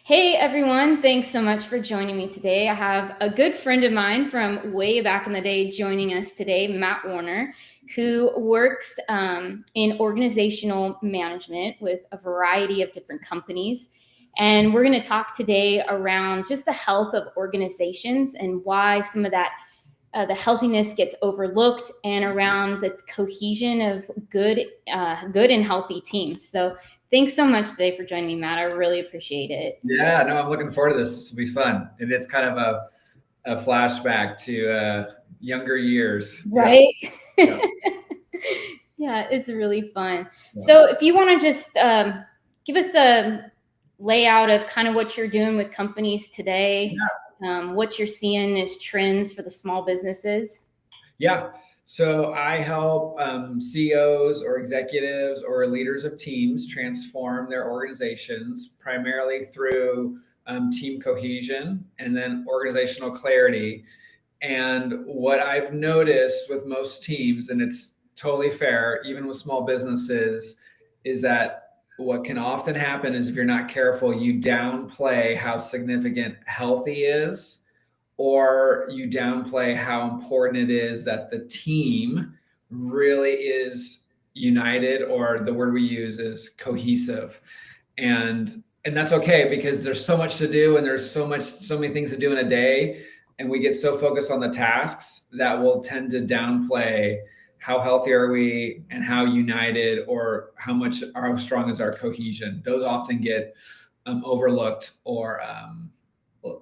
Hey everyone, thanks so much for joining me today. I have a good friend of mine from way back in the day joining us today, Matt Warner, who works in organizational management with a variety of different companies. And we're going to talk today around just the health of organizations and why some of that the healthiness gets overlooked, and around the cohesion of good and healthy teams. So thanks so much today for joining me, Matt. I really appreciate it. Yeah, no, I'm looking forward to this. This will be fun. And it's kind of a flashback to younger years. Right? Yeah. Yeah, it's really fun. Yeah. So if you want to just give us a layout of kind of what you're doing with companies today, what you're seeing as trends for the small businesses. Yeah. So I help CEOs or executives or leaders of teams transform their organizations primarily through team cohesion and then organizational clarity. And what I've noticed with most teams, and it's totally fair, even with small businesses, is that what can often happen is if you're not careful, you downplay how significant healthy is, or you downplay how important it is that the team really is united, or the word we use is cohesive. And that's okay, because there's so much to do and there's so many things to do in a day, and we get so focused on the tasks that we'll tend to downplay how healthy are we and how united, or how strong is our cohesion. Those often get overlooked, or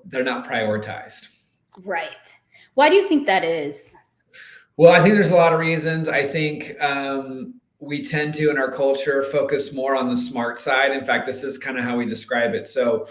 they're not prioritized. Right. Why do you think that is? Well, I think there's a lot of reasons. I think we tend to, in our culture, focus more on the smart side. In fact, this is kind of how we describe it. So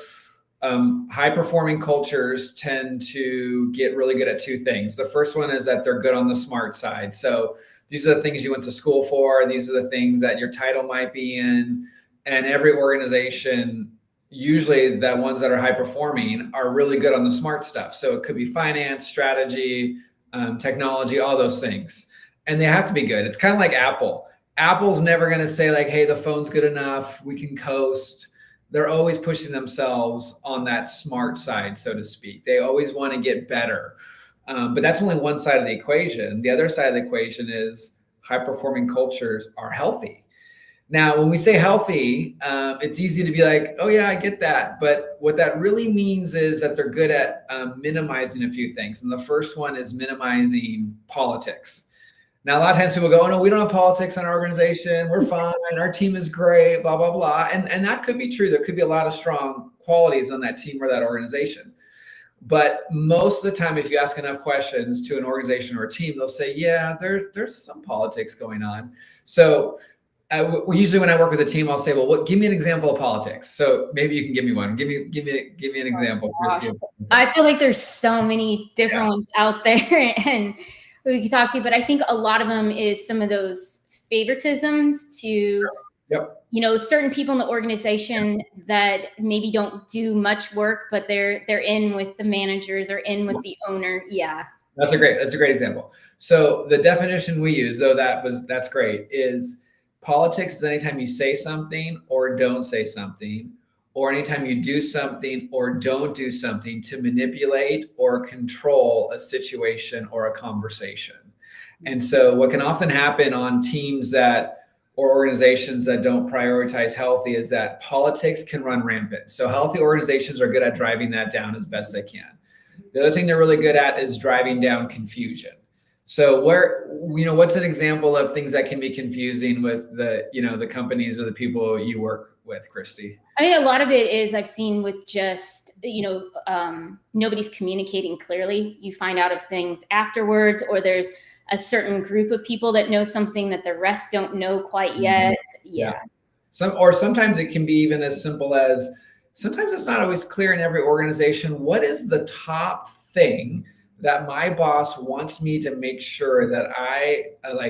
high performing cultures tend to get really good at two things. The first one is that they're good on the smart side. So these are the things you went to school for. These are the things that your title might be in. And every organization, usually the ones that are high performing, are really good on the smart stuff. So it could be finance, strategy, technology, all those things. And they have to be good. It's kind of like Apple. Apple's never going to say like, hey, the phone's good enough, we can coast. They're always pushing themselves on that smart side, so to speak. They always want to get better. But that's only one side of the equation. The other side of the equation is high performing cultures are healthy. Now, when we say healthy, it's easy to be like, oh, yeah, I get that. But what that really means is that they're good at minimizing a few things. And the first one is minimizing politics. Now, a lot of times people go, oh, no, we don't have politics in our organization. We're fine. Our team is great, blah, blah, blah. And that could be true. There could be a lot of strong qualities on that team or that organization. But most of the time, if you ask enough questions to an organization or a team, they'll say, yeah, there's some politics going on. So usually when I work with a team, I'll say, well, give me an example of politics. So maybe you can give me one. Give me an example, Christy. I feel like there's so many different ones out there and we could talk to, but I think a lot of them is some of those favoritisms to, certain people in the organization that maybe don't do much work, but they're in with the managers or in with the owner. Yeah. That's a great example. So the definition we use, though, that's great, is politics is anytime you say something or don't say something, or anytime you do something or don't do something to manipulate or control a situation or a conversation. And so what can often happen on teams or organizations that don't prioritize healthy is that politics can run rampant. So healthy organizations are good at driving that down as best they can. The other thing they're really good at is driving down confusion. So what's an example of things that can be confusing with the companies or the people you work with, Christy? I mean, a lot of it is I've seen with just, nobody's communicating clearly. You find out of things afterwards, or there's a certain group of people that know something that the rest don't know quite yet. Yeah. Sometimes it can be even as simple as, sometimes it's not always clear in every organization, what is the top thing that my boss wants me to make sure that I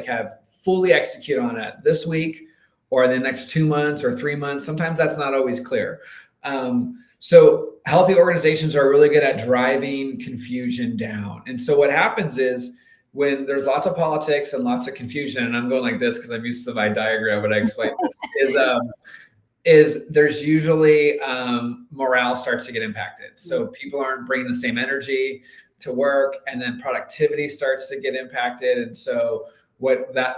have fully execute on it this week or the next 2 months or 3 months. Sometimes that's not always clear. So healthy organizations are really good at driving confusion down. And so what happens is when there's lots of politics and lots of confusion, and I'm going like this because I'm used to my diagram, but I explain this, is is there's usually morale starts to get impacted. So people aren't bringing the same energy to work, and then productivity starts to get impacted. And so what that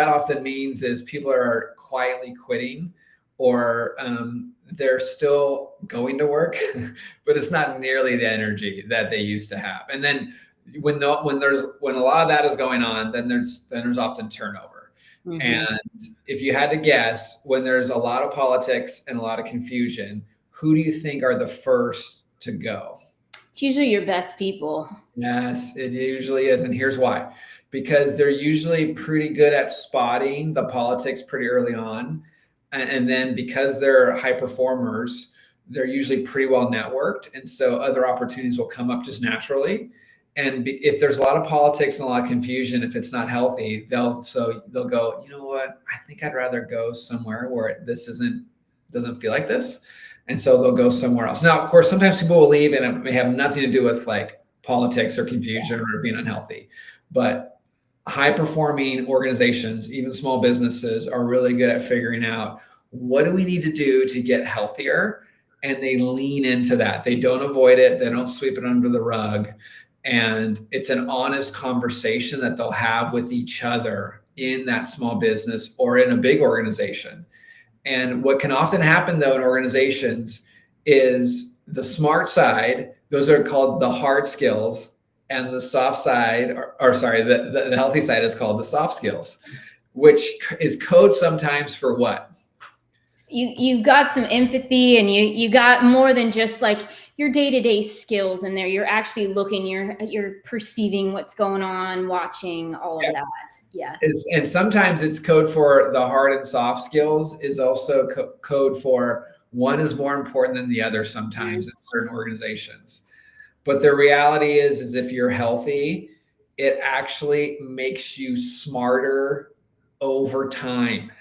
often means is people are quietly quitting, or they're still going to work, but it's not nearly the energy that they used to have. And then when a lot of that is going on, then there's often turnover. Mm-hmm. And if you had to guess, when there's a lot of politics and a lot of confusion, who do you think are the first to go? It's usually your best people. Yes, it usually is. And here's why. Because they're usually pretty good at spotting the politics pretty early on. And then because they're high performers, they're usually pretty well networked. And so other opportunities will come up just naturally. And if there's a lot of politics and a lot of confusion, if it's not healthy, they'll go, you know what, I think I'd rather go somewhere where this doesn't feel like this. And so they'll go somewhere else. Now, of course, sometimes people will leave and it may have nothing to do with like politics or confusion or being unhealthy. But high performing organizations, even small businesses, are really good at figuring out what do we need to do to get healthier. And they lean into that. They don't avoid it. They don't sweep it under the rug. And it's an honest conversation that they'll have with each other in that small business or in a big organization. And what can often happen though in organizations is the smart side, those are called the hard skills, and the soft side, the healthy side is called the soft skills, which is code sometimes for what? You got some empathy, and you got more than just like your day-to-day skills in there. You're actually looking, you're perceiving what's going on, watching all of that. Yeah. And sometimes it's code for the hard and soft skills is also code for one is more important than the other sometimes in certain organizations. But the reality is if you're healthy, it actually makes you smarter over time.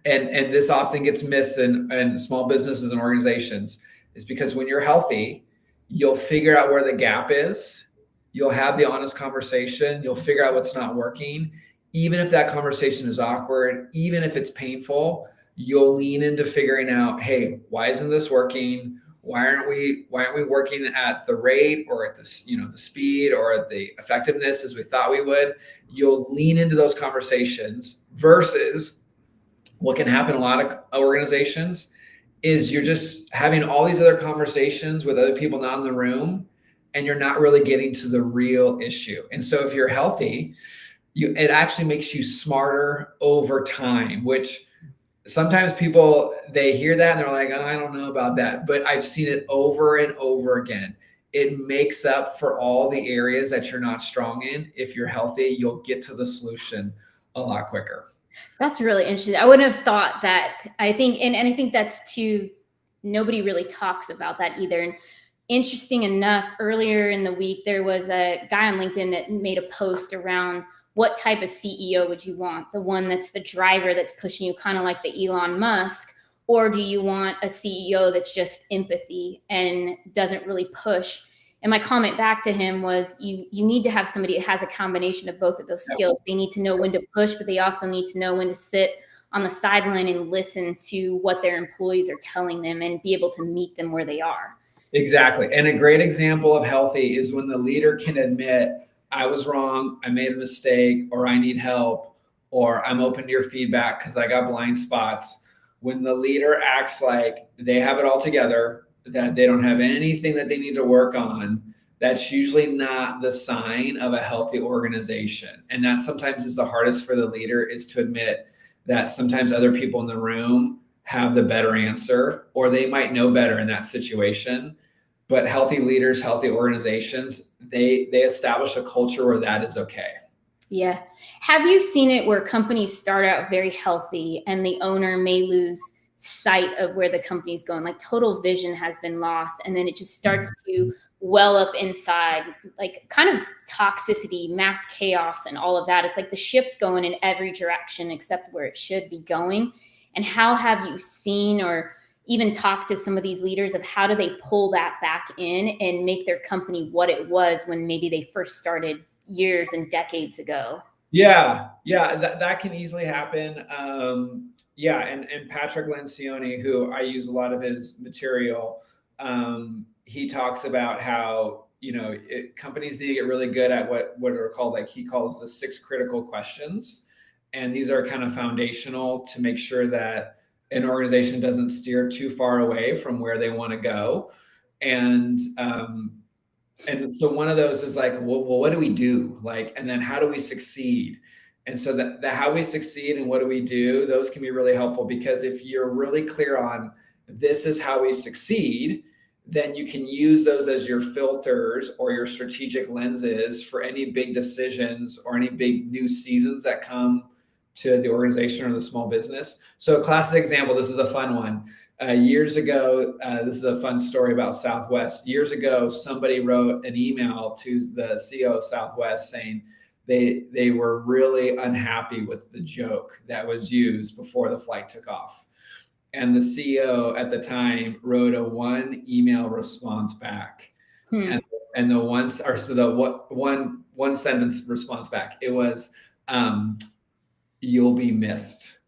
And this often gets missed in small businesses and organizations, is because when you're healthy, you'll figure out where the gap is. You'll have the honest conversation. You'll figure out what's not working. Even if that conversation is awkward, even if it's painful, you'll lean into figuring out, hey, why isn't this working? Why aren't we working at the rate or at the speed or at the effectiveness as we thought we would? You'll lean into those conversations versus what can happen in a lot of organizations is you're just having all these other conversations with other people not in the room, and you're not really getting to the real issue. And so if you're healthy, it actually makes you smarter over time, which sometimes people, they hear that and they're like, oh, I don't know about that. But I've seen it over and over again. It makes up for all the areas that you're not strong in. If you're healthy, you'll get to the solution a lot quicker. That's really interesting. I wouldn't have thought that. I think, and I think that's too, nobody really talks about that either. And interesting enough, earlier in the week, there was a guy on LinkedIn that made a post around what type of CEO would you want? The one that's the driver that's pushing you, kind of like the Elon Musk, or do you want a CEO that's just empathy and doesn't really push? And my comment back to him was, you need to have somebody that has a combination of both of those skills. They need to know when to push, but they also need to know when to sit on the sideline and listen to what their employees are telling them and be able to meet them where they are. Exactly. And a great example of healthy is when the leader can admit, I was wrong, I made a mistake, or I need help, or I'm open to your feedback because I got blind spots. When the leader acts like they have it all together, that they don't have anything that they need to work on, that's usually not the sign of a healthy organization. And that sometimes is the hardest for the leader, is to admit that sometimes other people in the room have the better answer, or they might know better in that situation. But healthy leaders, healthy organizations, they establish a culture where that is okay. Yeah. Have you seen it where companies start out very healthy and the owner may lose sight of where the company's going? Like total vision has been lost, and then it just starts to well up inside, like kind of toxicity, mass chaos, and all of that. It's like the ship's going in every direction except where it should be going. And how have you seen or even talk to some of these leaders of how do they pull that back in and make their company what it was when maybe they first started years and decades ago? Yeah, that can easily happen. Yeah, and Patrick Lencioni, who I use a lot of his material, he talks about how companies need to get really good at what are called, like he calls the 6 critical questions, and these are kind of foundational to make sure that an organization doesn't steer too far away from where they want to go, and so one of those is like, well, what do we do? Like, and then how do we succeed? And so the how we succeed and what do we do, those can be really helpful, because if you're really clear on this is how we succeed, then you can use those as your filters or your strategic lenses for any big decisions or any big new seasons that come to the organization or the small business. So a classic example, this is a fun one. Years ago, this is a fun story about Southwest. Years ago, somebody wrote an email to the CEO of Southwest saying they were really unhappy with the joke that was used before the flight took off. And the CEO at the time wrote a one email response back. And the one sentence response back. It was, "You'll be missed."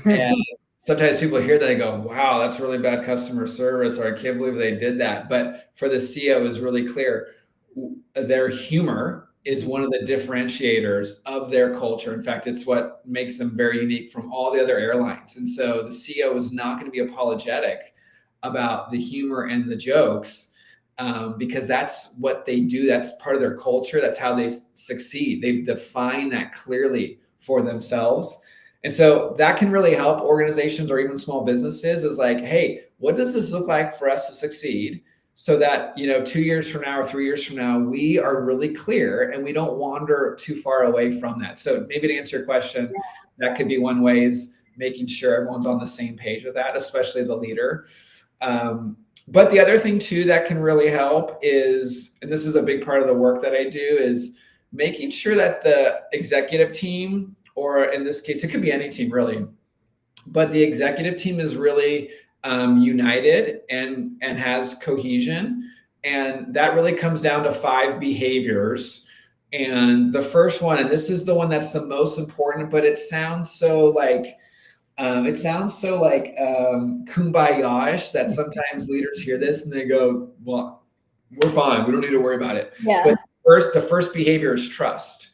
And sometimes people hear that and go, wow, that's really bad customer service, or I can't believe they did that. But for the CEO, is really clear. Their humor is one of the differentiators of their culture. In fact, it's what makes them very unique from all the other airlines. And so the CEO is not going to be apologetic about the humor and the jokes, because that's what they do. That's part of their culture. That's how they succeed. They've defined that clearly for themselves. And so that can really help organizations or even small businesses, is like, hey, what does this look like for us to succeed? So that, 2 years from now or 3 years from now, we are really clear and we don't wander too far away from that. So maybe to answer your question, that could be one way, is making sure everyone's on the same page with that, especially the leader. But the other thing too that can really help is, and this is a big part of the work that I do, is making sure that the executive team, or in this case, it could be any team really, but the executive team is really united and has cohesion. And that really comes down to 5 behaviors. And the first one, and this is the one that's the most important, but it sounds so like kumbaya-ish, that sometimes leaders hear this and they go, well, we're fine, we don't need to worry about it. Yeah. But the first behavior is trust.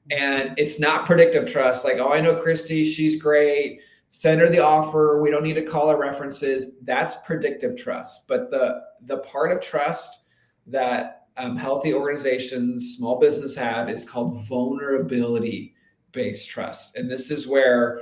And it's not predictive trust, like, oh, I know Christy, she's great, send her the offer, we don't need to call her references. That's predictive trust. But the part of trust that healthy organizations, small business have, is called vulnerability-based trust. And this is where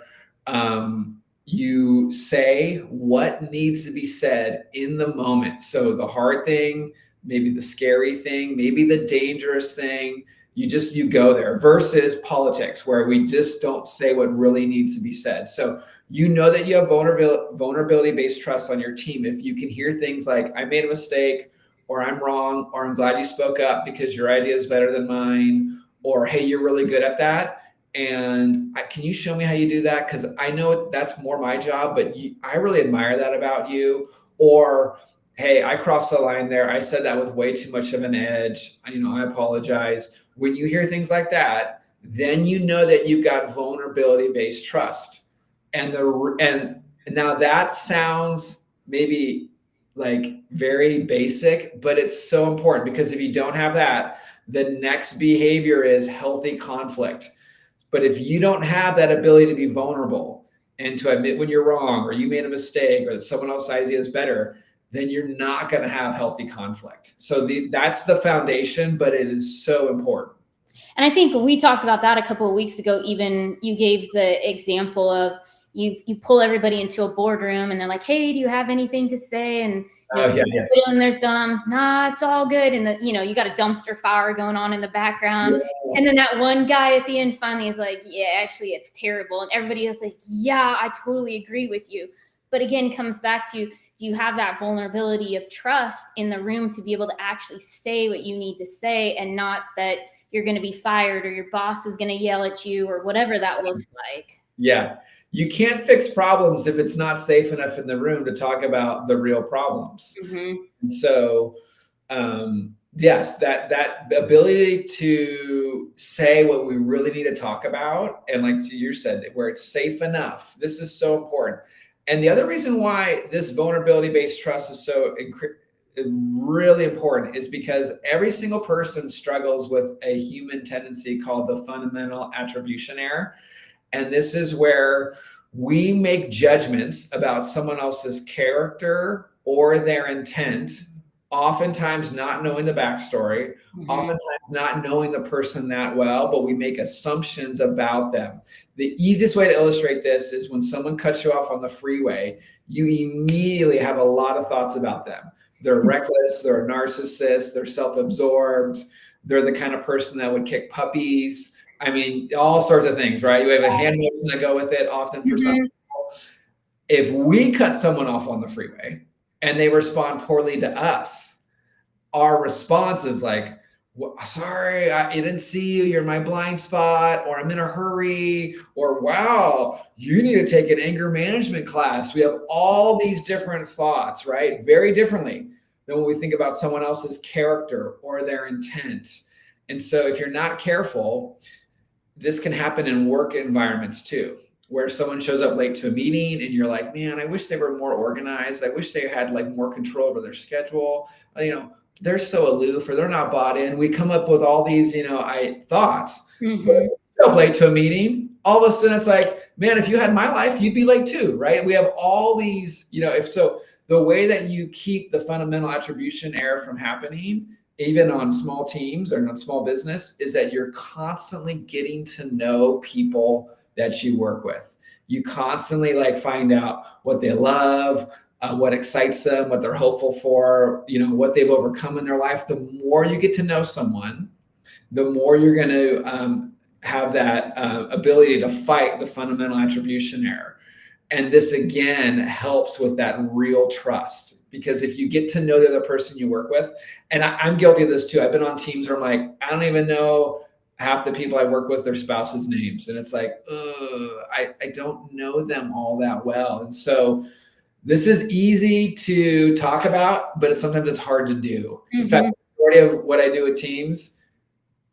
you say what needs to be said in the moment. So the hard thing, maybe the scary thing, maybe the dangerous thing, you go there, versus politics, where we just don't say what really needs to be said. So that you have vulnerability-based trust on your team if you can hear things like, I made a mistake, or I'm wrong, or I'm glad you spoke up because your idea is better than mine, or hey, you're really good at that, and can you show me how you do that, because I know that's more my job, but I really admire that about you. Or hey, I crossed the line there, I said that with way too much of an edge, I apologize. When you hear things like that, then you know that you've got vulnerability-based trust. And now that sounds maybe like very basic, but it's so important, because if you don't have that, the next behavior is healthy conflict. But if you don't have that ability to be vulnerable and to admit when you're wrong, or you made a mistake, or that someone else's idea is better, then you're not going to have healthy conflict. So that's the foundation, but it is so important. And I think we talked about that a couple of weeks ago. Even you gave the example of you pull everybody into a boardroom and they're like, hey, do you have anything to say? And twiddling their thumbs, nah, it's all good. And you got a dumpster fire going on in the background. Yes. And then that one guy at the end finally is like, yeah, actually it's terrible. And everybody else like, yeah, I totally agree with you. But again, comes back to, do you have that vulnerability of trust in the room to be able to actually say what you need to say, and not that you're going to be fired or your boss is going to yell at you or whatever that looks like. Yeah. You can't fix problems if it's not safe enough in the room to talk about the real problems. Mm-hmm. And so Yes, that ability to say what we really need to talk about, and like you said, where it's safe enough. This is so important. And the other reason why this vulnerability-based trust is so really important is because every single person struggles with a human tendency called the fundamental attribution error. And this is where we make judgments about someone else's character or their intent, oftentimes not knowing the backstory, oftentimes not knowing the person that well, but we make assumptions about them. The easiest way to illustrate this is when someone cuts you off on the freeway, you immediately have a lot of thoughts about them. They're reckless, they're a narcissist, they're self-absorbed, they're the kind of person that would kick puppies. I mean, all sorts of things, right? You have a hand motion that go with it often for some people. If we cut someone off on the freeway and they respond poorly to us, our response is like, well, sorry, I didn't see you. You're my blind spot, or I'm in a hurry, or wow, you need to take an anger management class. We have all these different thoughts, right? Very differently than when we think about someone else's character or their intent. And so if you're not careful, this can happen in work environments too, where someone shows up late to a meeting and you're like, man, I wish they were more organized. I wish they had like more control over their schedule. They're so aloof, or they're not bought in. We come up with all these, thoughts. But if you show up late to a meeting, all of a sudden it's like, man, if you had my life, you'd be late too, right? We have all these, the way that you keep the fundamental attribution error from happening, even on small teams or on small business, is that you're constantly getting to know people that you work with. You constantly find out what they love, what excites them, what they're hopeful for, what they've overcome in their life. The more you get to know someone, the more you're going to have that ability to fight the fundamental attribution error. And this again helps with that real trust, because if you get to know the other person you work with, and I'm guilty of this too. I've been on teams where I'm like, I don't even know half the people I work with, their spouses' names. And it's like, I don't know them all that well. And so this is easy to talk about, but sometimes it's hard to do. In fact, the majority of what I do with teams,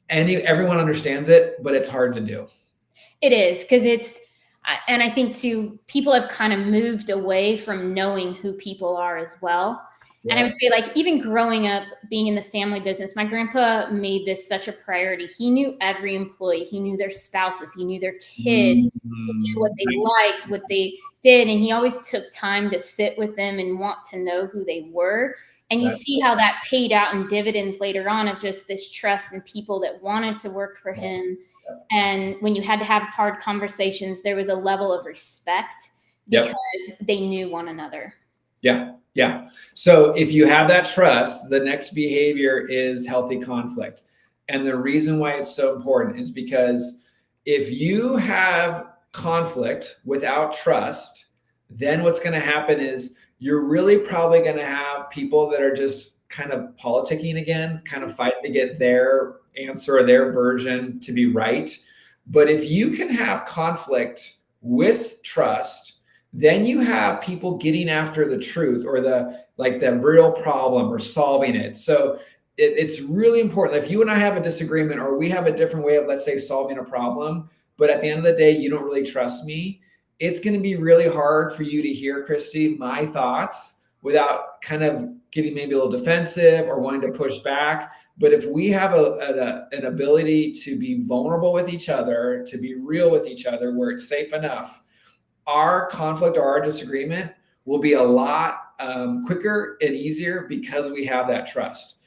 everyone understands it, but it's hard to do. It is, because and I think too, people have kind of moved away from knowing who people are as well. Yeah. And I would say, even growing up, being in the family business, my grandpa made this such a priority. He knew every employee. He knew their spouses. He knew their kids. He knew what they liked, what they did. And he always took time to sit with them and want to know who they were. And you see how that paid out in dividends later on, of just this trust in people that wanted to work for him. And when you had to have hard conversations, there was a level of respect because they knew one another. Yeah. So if you have that trust, the next behavior is healthy conflict. And the reason why it's so important is because if you have conflict without trust, then what's going to happen is you're really probably going to have people that are just kind of politicking again, kind of fighting to get their answer or their version to be right. But if you can have conflict with trust, then you have people getting after the truth, or the real problem, or solving it. So it's really important. If you and I have a disagreement, or we have a different way of, let's say, solving a problem, but at the end of the day, you don't really trust me, it's going to be really hard for you to hear, Christy, my thoughts without kind of getting maybe a little defensive or wanting to push back. But if we have an ability to be vulnerable with each other, to be real with each other, where it's safe enough, our conflict or our disagreement will be a lot quicker and easier because we have that trust.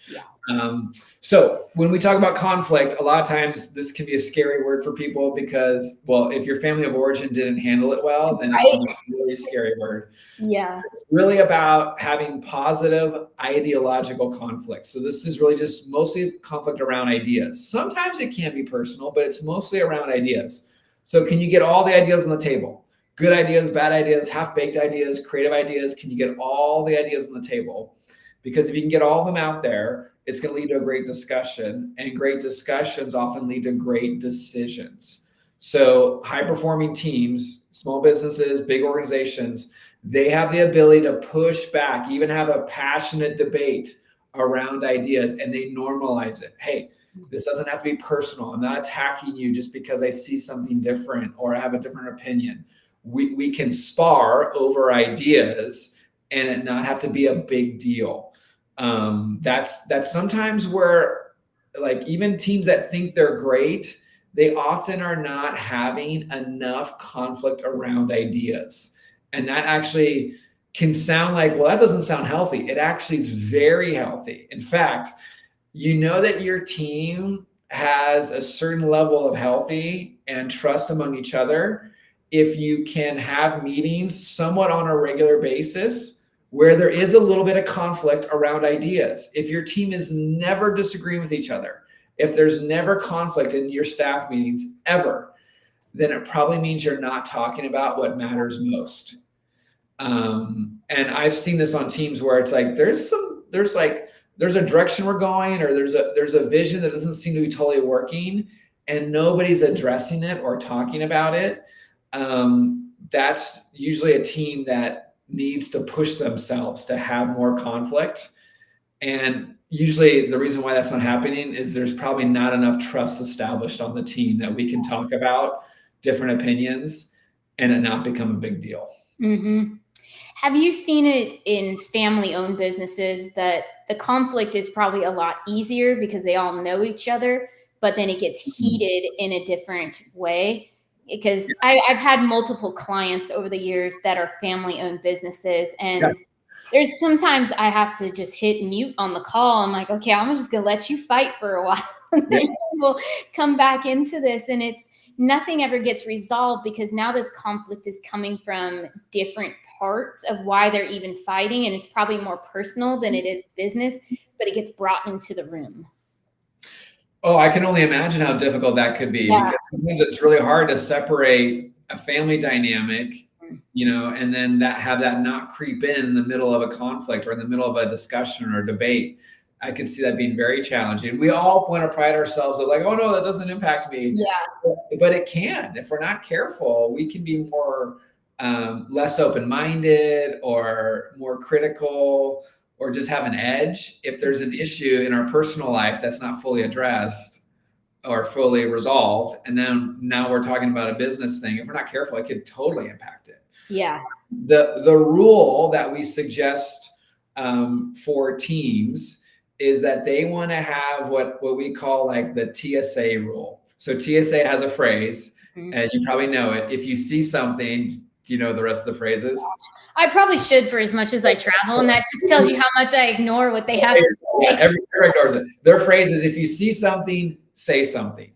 So when we talk about conflict, a lot of times this can be a scary word for people because, well, if your family of origin didn't handle it well, then it's a really scary word. Yeah. It's really about having positive ideological conflict. So this is really just mostly conflict around ideas. Sometimes it can be personal, but it's mostly around ideas. So can you get all the ideas on the table? Good ideas, bad ideas, half-baked ideas, creative ideas. Can you get all the ideas on the table? Because if you can get all of them out there, it's going to lead to a great discussion, and great discussions often lead to great decisions. So high-performing teams, small businesses, big organizations, they have the ability to push back, even have a passionate debate around ideas, and they normalize it. Hey, this doesn't have to be personal. I'm not attacking you just because I see something different or I have a different opinion. We can spar over ideas and it not have to be a big deal. That's sometimes where, like, even teams that think they're great, they often are not having enough conflict around ideas. And that actually can sound like, well, that doesn't sound healthy. It actually is very healthy. In fact, you know that your team has a certain level of healthy and trust among each other if you can have meetings somewhat on a regular basis where there is a little bit of conflict around ideas. If your team is never disagreeing with each other, if there's never conflict in your staff meetings ever, then it probably means you're not talking about what matters most. And I've seen this on teams where it's like there's a direction we're going, or there's a vision that doesn't seem to be totally working, and nobody's addressing it or talking about it. That's usually a team that needs to push themselves to have more conflict. And usually the reason why that's not happening is there's probably not enough trust established on the team that we can talk about different opinions and it not become a big deal. Mm-hmm. Have you seen it in family-owned businesses that the conflict is probably a lot easier because they all know each other, but then it gets heated in a different way? Because I've had multiple clients over the years that are family-owned businesses, and there's sometimes I have to just hit mute on the call. I'm like, okay, I'm just gonna let you fight for a while, and then we'll come back into this, and it's nothing ever gets resolved because now this conflict is coming from different parts of why they're even fighting, and it's probably more personal than it is business, but it gets brought into the room. Oh, I can only imagine how difficult that could be, because sometimes it's really hard to separate a family dynamic, and then have that not creep in the middle of a conflict or in the middle of a discussion or debate. I can see that being very challenging. We all want to pride ourselves of like, oh no, that doesn't impact me. Yeah. But it can. If we're not careful, we can be more less open-minded or more critical, or just have an edge if there's an issue in our personal life that's not fully addressed or fully resolved. And then now we're talking about a business thing. If we're not careful, it could totally impact it. Yeah. The rule that we suggest for teams is that they want to have what we call like the TSA rule. So TSA has a phrase, and you probably know it. If you see something, do you know the rest of the phrases? I probably should, for as much as I travel, and that just tells you how much I ignore what they have to say. Everybody ignores it. Their phrase is, if you see something, say something.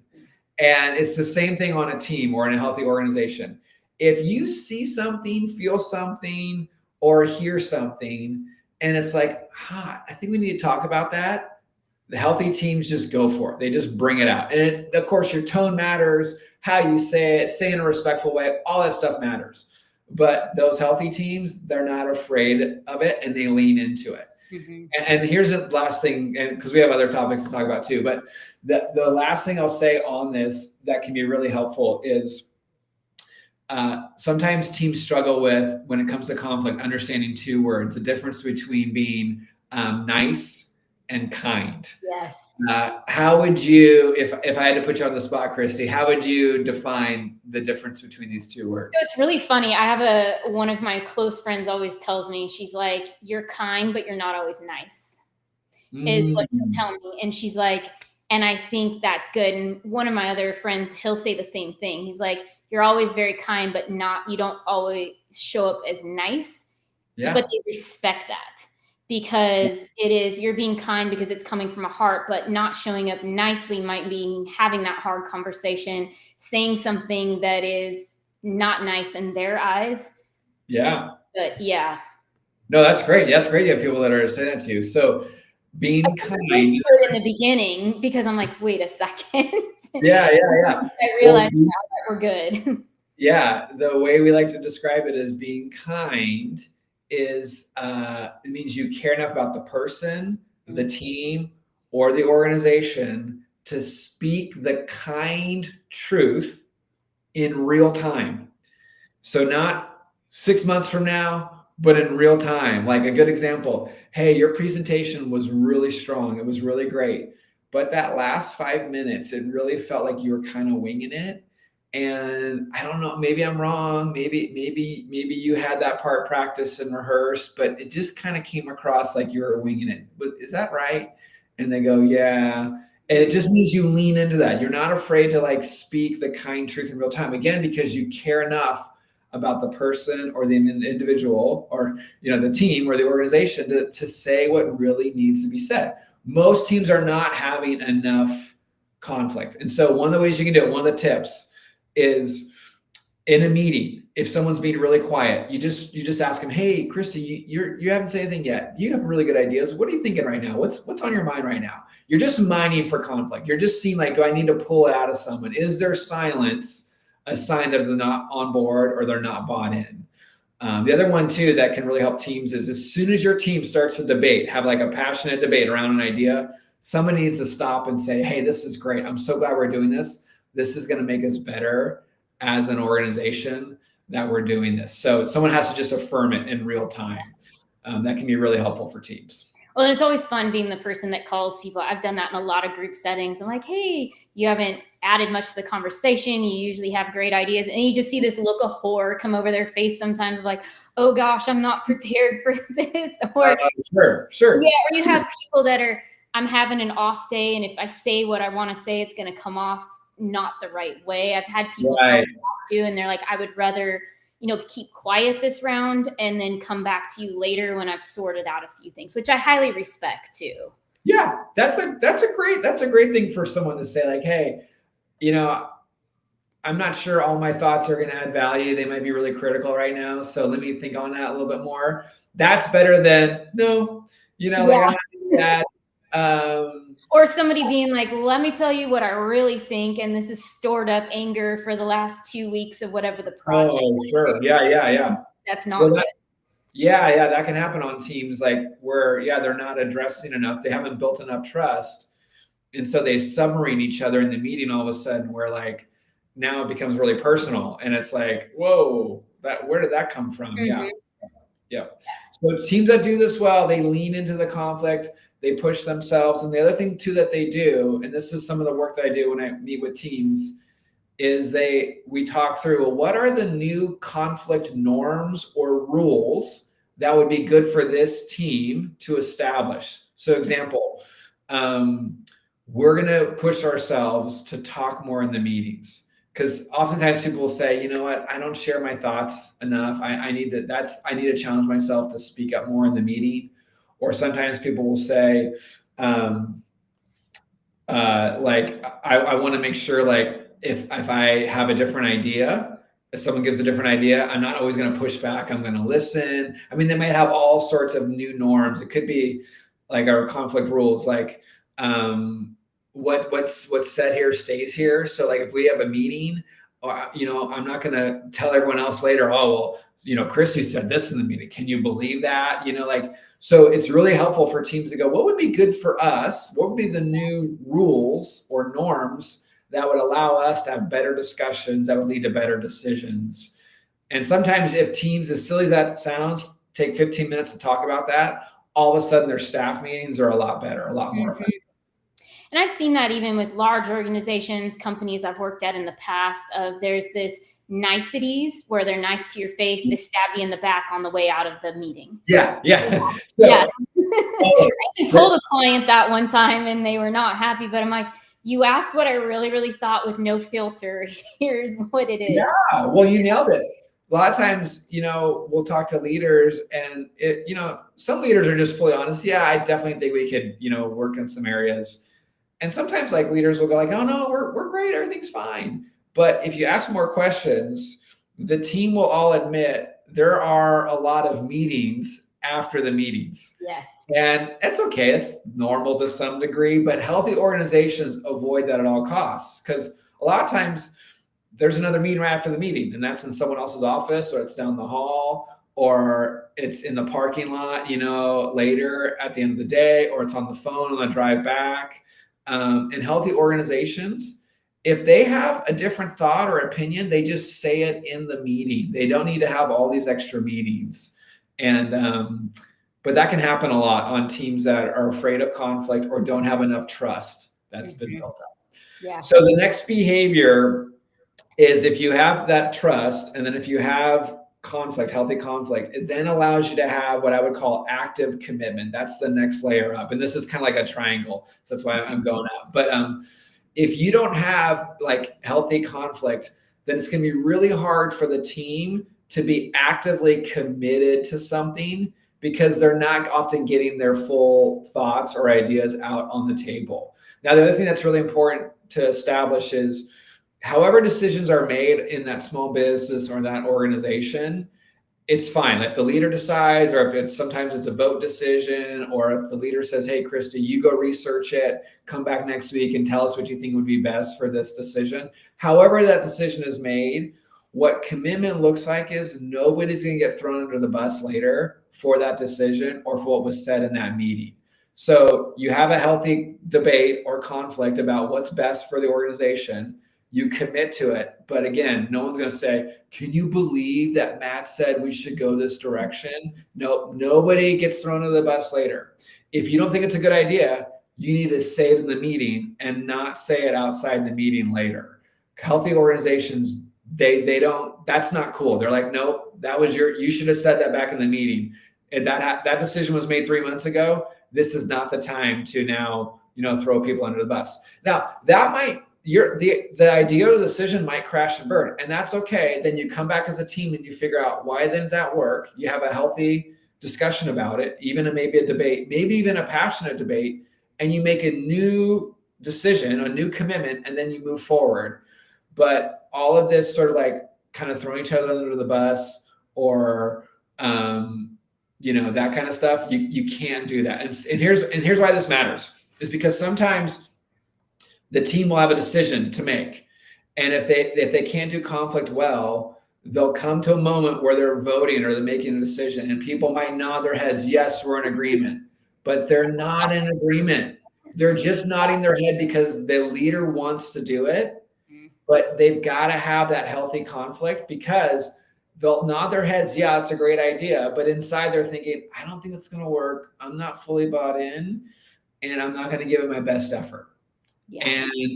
And it's the same thing on a team or in a healthy organization. If you see something, feel something, or hear something, and it's like, I think we need to talk about that, the healthy teams just go for it. They just bring it out. And of course, your tone matters, how you say it, say in a respectful way, all that stuff matters. But those healthy teams, they're not afraid of it, and they lean into it. And here's the last thing, and because we have other topics to talk about too, but the last thing I'll say on this that can be really helpful is sometimes teams struggle with, when it comes to conflict, understanding two words: the difference between being nice and kind. Yes. How would you, if I had to put you on the spot, Christy, how would you define the difference between these two words? So it's really funny. I have one of my close friends always tells me, she's like, you're kind, but you're not always nice, is what she'll tell me. And she's like, and I think that's good. And one of my other friends, he'll say the same thing. He's like, you're always very kind, but you don't always show up as nice, but they respect that. Because you're being kind because it's coming from a heart, but not showing up nicely might be having that hard conversation, saying something that is not nice in their eyes. Yeah. But yeah. No, that's great. That's great. You have people that are saying that to you. So being kind. In the beginning, because I'm like, wait a second. Yeah. I realized now that we're good. Yeah. The way we like to describe it is being kind is it means you care enough about the person, the team, or the organization to speak the kind truth in real time. So not 6 months from now but in real time. Like a good example, hey, your presentation was really strong. It was really great. But that last 5 minutes, it really felt like you were kind of winging it. And I don't know, maybe I'm wrong. Maybe you had that part practiced and rehearsed, but it just kind of came across like you were winging it. But is that right? And they go, yeah. And it just means you lean into that. You're not afraid to like speak the kind truth in real time. Again, because you care enough about the person or the individual or the team or the organization to say what really needs to be said. Most teams are not having enough conflict. And so one of the ways you can do it, one of the tips is in a meeting, if someone's being really quiet, you just ask them, hey, Christy, you haven't said anything yet. You have really good ideas. What are you thinking right now? What's on your mind right now? You're just mining for conflict. You're just seeing like, do I need to pull it out of someone? Is there silence a sign that they're not on board or they're not bought in? The other one too that can really help teams is as soon as your team starts to debate, have like a passionate debate around an idea, someone needs to stop and say, hey, this is great. I'm so glad we're doing this. This is going to make us better as an organization that we're doing this. So someone has to just affirm it in real time. That can be really helpful for teams. Well, and it's always fun being the person that calls people. I've done that in a lot of group settings. I'm like, hey, you haven't added much to the conversation. You usually have great ideas. And you just see this look of horror come over their face sometimes of like, oh gosh, I'm not prepared for this. Or Sure. Yeah, or you have people that are, I'm having an off day, and if I say what I want to say, it's going to come off not the right way. I've had people tell me that too, and they're like, I would rather keep quiet this round and then come back to you later when I've sorted out a few things, which I highly respect too. Yeah, that's a great thing for someone to say, like, hey, I'm not sure all my thoughts are going to add value. They might be really critical right now, so let me think on that a little bit more. That's better than no, like I'm not doing that. Or somebody being like, let me tell you what I really think, and this is stored up anger for the last 2 weeks of whatever the project is. Sure. Yeah. That's not good. Yeah, that can happen on teams like where, they're not addressing enough. They haven't built enough trust. And so they submarine each other in the meeting all of a sudden where like now it becomes really personal. And it's like, whoa, where did that come from? Mm-hmm. Yeah. So teams that do this well, they lean into the conflict, they push themselves. And the other thing too that they do, and this is some of the work that I do when I meet with teams, is we talk through, well, what are the new conflict norms or rules that would be good for this team to establish? So example, we're going to push ourselves to talk more in the meetings, because oftentimes people will say, you know what, I don't share my thoughts enough. I need to challenge myself to speak up more in the meeting. Or sometimes people will say, like, I want to make sure, like, if I have a different idea, if someone gives a different idea, I'm not always going to push back. I'm going to listen. I mean, they might have all sorts of new norms. It could be like our conflict rules, like what's said here stays here. So like if we have a meeting, I'm not going to tell everyone else later, oh, well, Christy said this in the meeting. Can you believe that? So it's really helpful for teams to go, what would be good for us? What would be the new rules or norms that would allow us to have better discussions that would lead to better decisions? And sometimes if teams, as silly as that sounds, take 15 minutes to talk about that, all of a sudden their staff meetings are a lot better, a lot more effective. And I've seen that even with large organizations, companies I've worked at in the past, there's this niceties where they're nice to your face, they stab you in the back on the way out of the meeting. Yeah. I even told a client that one time and they were not happy, but I'm like, you asked what I really, really thought with no filter. Here's what it is. Yeah, well, you nailed it. A lot of times, we'll talk to leaders and some leaders are just fully honest. Yeah, I definitely think we could, work in some areas. And sometimes like leaders will go like, oh no, we're great. Everything's fine. But if you ask more questions, the team will all admit there are a lot of meetings after the meetings. Yes. And it's okay. It's normal to some degree, but healthy organizations avoid that at all costs, because a lot of times there's another meeting right after the meeting, and that's in someone else's office, or it's down the hall, or it's in the parking lot, later at the end of the day, or it's on the phone on the drive back. In healthy organizations, if they have a different thought or opinion, they just say it in the meeting. They don't need to have all these extra meetings. And but that can happen a lot on teams that are afraid of conflict or don't have enough trust that's been built up. Yeah. So the next behavior is if you have that trust, and then if you have conflict, healthy conflict, it then allows you to have what I would call active commitment. That's the next layer up. And this is kind of like a triangle. So that's why I'm going up. But if you don't have like healthy conflict, then it's going to be really hard for the team to be actively committed to something because they're not often getting their full thoughts or ideas out on the table. Now, the other thing that's really important to establish is however decisions are made in that small business or that organization, it's fine. If the leader decides, or if it's sometimes it's a vote decision, or if the leader says, hey, Christy, you go research it, come back next week and tell us what you think would be best for this decision. However that decision is made, what commitment looks like is nobody's going to get thrown under the bus later for that decision or for what was said in that meeting. So you have a healthy debate or conflict about what's best for the organization. You commit to it. But again, no one's going to say, can you believe that Matt said we should go this direction? No, nobody gets thrown under the bus later. If you don't think it's a good idea, you need to say it in the meeting and not say it outside the meeting later. Healthy organizations, they don't, that's not cool. They're like, nope, you should have said that back in the meeting. And that decision was made 3 months ago. This is not the time to now, throw people under the bus. Now that might, the idea or the decision might crash and burn, and that's okay. Then you come back as a team and you figure out why didn't that work. You have a healthy discussion about it, even maybe a debate, maybe even a passionate debate, and you make a new decision, a new commitment, and then you move forward. But all of this sort of like kind of throwing each other under the bus or that kind of stuff, you can't do that. And here's why this matters, is because sometimes the team will have a decision to make. And if they can't do conflict well, they'll come to a moment where they're voting or they're making a decision, and people might nod their heads, yes, we're in agreement, but they're not in agreement. They're just nodding their head because the leader wants to do it, but they've got to have that healthy conflict, because they'll nod their heads, yeah, it's a great idea, but inside they're thinking, I don't think it's going to work. I'm not fully bought in, and I'm not going to give it my best effort. Yeah.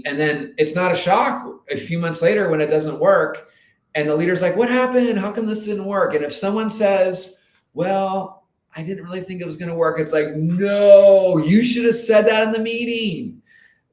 And then it's not a shock a few months later when it doesn't work, and the leader's like, what happened? How come this didn't work? And if someone says, well, I didn't really think it was going to work, it's like, no, you should have said that in the meeting.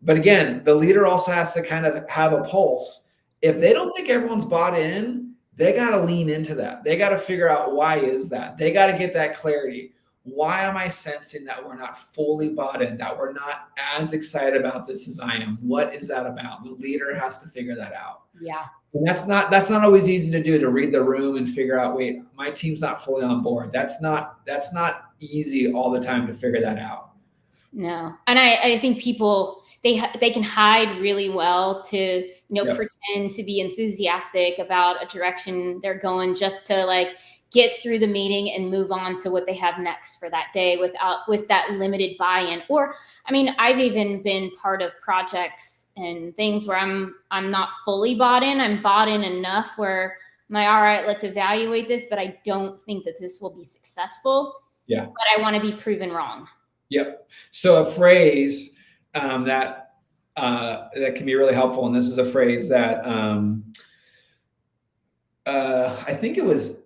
But again, the leader also has to kind of have a pulse. If they don't think everyone's bought in, they got to lean into that. They got to figure out, why is that? They got to get that clarity. Why am I sensing that we're not fully bought in, that we're not as excited about this as I am? What is that about? The leader has to figure that out. Yeah. And that's not always easy to do, to read the room and figure out, wait, my team's not fully on board. That's not easy all the time to figure that out. No. And I think people, they can hide really well to, pretend to be enthusiastic about a direction they're going, just to like get through the meeting and move on to what they have next for that day with that limited buy-in. Or, I mean, I've even been part of projects and things where I'm not fully bought in. I'm bought in enough where I'm like, all right, let's evaluate this, but I don't think that this will be successful. Yeah. But I want to be proven wrong. Yep. So a phrase that can be really helpful, and this is a phrase that I think it was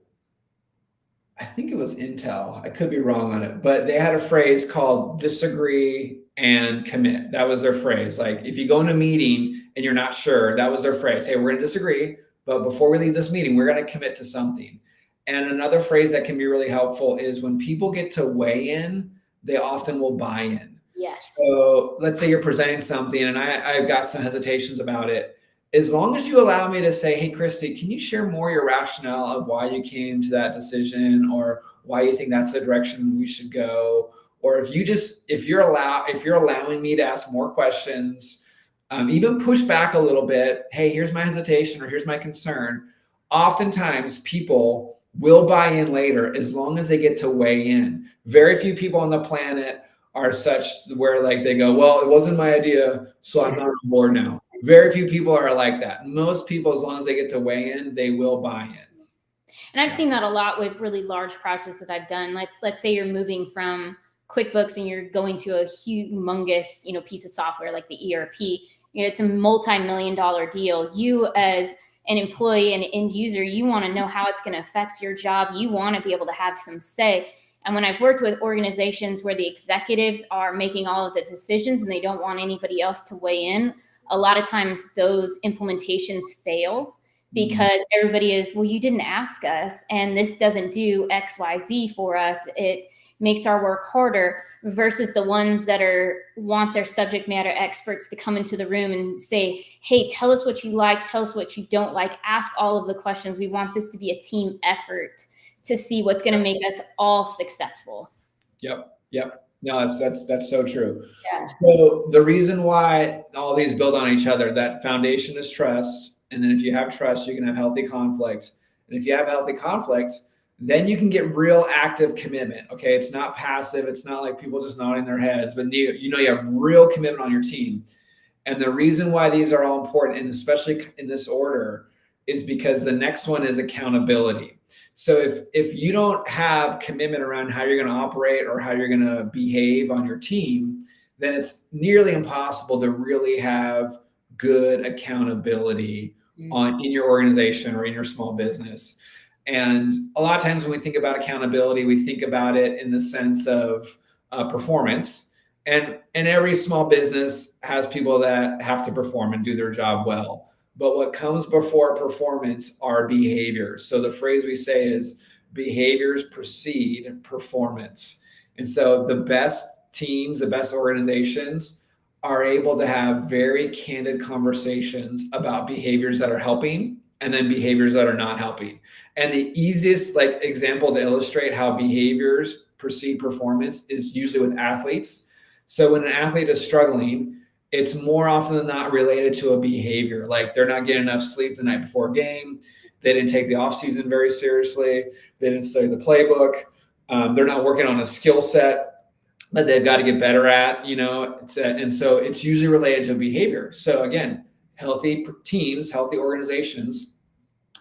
Intel. I could be wrong on it, but they had a phrase called disagree and commit. That was their phrase. Like, if you go in a meeting and you're not sure, that was their phrase. Hey, we're going to disagree, but before we leave this meeting, we're going to commit to something. And another phrase that can be really helpful is when people get to weigh in, they often will buy in. Yes. So let's say you're presenting something and I've got some hesitations about it. As long as you allow me to say, hey, Christy, can you share more your rationale of why you came to that decision, or why you think that's the direction we should go? Or if you're allowing me to ask more questions, even push back a little bit. Hey, here's my hesitation, or here's my concern. Oftentimes people will buy in later, as long as they get to weigh in. Very few people on the planet are such where like they go, well, it wasn't my idea, so I'm not on board now. Very few people are like that. Most people, as long as they get to weigh in, they will buy in. And I've seen that a lot with really large projects that I've done. Like, let's say you're moving from QuickBooks and you're going to a humongous, piece of software like the ERP. It's a multi-million-dollar deal. You as an employee and end user, you want to know how it's going to affect your job. You want to be able to have some say. And when I've worked with organizations where the executives are making all of the decisions and they don't want anybody else to weigh in, a lot of times those implementations fail because everybody is, well, you didn't ask us, and this doesn't do X, Y, Z for us. It makes our work harder, versus the ones that want their subject matter experts to come into the room and say, hey, tell us what you like, tell us what you don't like, ask all of the questions. We want this to be a team effort to see what's going to make us all successful. Yep. No, that's so true. Yeah. So the reason why all these build on each other, that foundation is trust. And then if you have trust, you can have healthy conflict. And if you have healthy conflict, then you can get real active commitment. Okay. It's not passive. It's not like people just nodding their heads, but you have real commitment on your team. And the reason why these are all important, and especially in this order, is because the next one is accountability. So if you don't have commitment around how you're going to operate or how you're going to behave on your team, then it's nearly impossible to really have good accountability in your organization or in your small business. And a lot of times when we think about accountability, we think about it in the sense of performance. And every small business has people that have to perform and do their job well. But what comes before performance are behaviors. So the phrase we say is behaviors precede performance. And so the best teams, the best organizations are able to have very candid conversations about behaviors that are helping and then behaviors that are not helping. And the easiest example to illustrate how behaviors precede performance is usually with athletes. So when an athlete is struggling, it's more often than not related to a behavior. Like they're not getting enough sleep the night before a game. They didn't take the off season very seriously. They didn't study the playbook. They're not working on a skill set that they've got to get better at, and so it's usually related to behavior. So again, healthy teams, healthy organizations